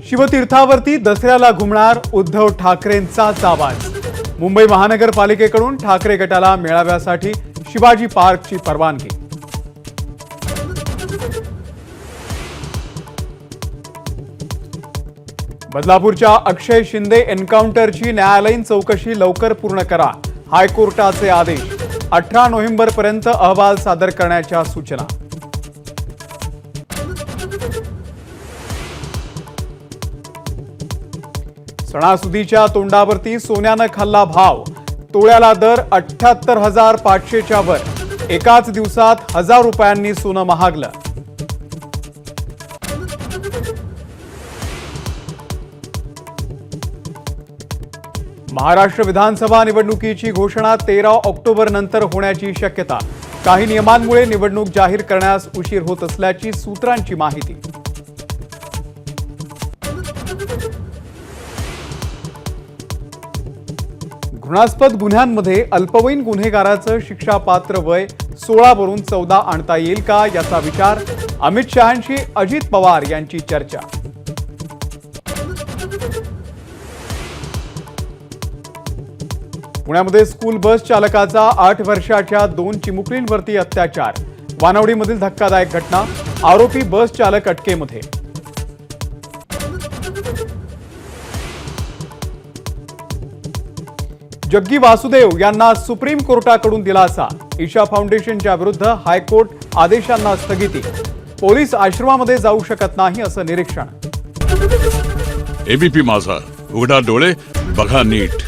शिवतीर्थावरती दसऱ्याला घुमणार उद्धव ठाकरेंचाच आवाज। मुंबई महानगरपालिकेकडून ठाकरे गटाला मेळाव्यासाठी शिवाजी पार्कची परवानगी। बदलापूरच्या अक्षय शिंदे एन्काउंटरची न्यायालयीन चौकशी लवकर पूर्ण करा, हायकोर्टाचे आदेश। 18 नोव्हेंबरपर्यंत अहवाल सादर करण्याच्या सूचना। सणासुदीच्या तोंडावरती सोन्यानं खाल्ला भाव, तोळ्याला दर 78,500च्या वर। एकाच दिवसात 1000 रुपयांनी सोनं महागलं। महाराष्ट्र विधानसभा निवडणुकीची घोषणा 13 ऑक्टोबर नंतर होण्याची शक्यता। काही नियमांमुळे निवडणूक जाहीर करण्यास उशीर होत असल्याची सूत्रांची माहिती। घृणास्पद गुन्ह्यांमध्ये अल्पवयीन गुन्हेगाराचं शिक्षापात्र वय 16 वरून 14 आणता येईल का, याचा विचार। अमित शहांशी अजित पवार यांची चर्चा। पुण्यामध्ये स्कूल बस चालकाचा 8 वर्षाच्या 2 चिमुकलींवरती अत्याचार। वानवडीमधील धक्कादायक घटना, आरोपी बस चालक अटकेमध्ये। जग्गी वासुदेव यांना सुप्रीम कोर्टाकडून दिलासा। ईशा फाउंडेशनच्या विरुद्ध हायकोर्ट आदेशांना स्थगिती। पोलीस आश्रमामध्ये जाऊ शकत नाही असं निरीक्षण। एबीपी माझा, उघडा डोळे बघा नीट।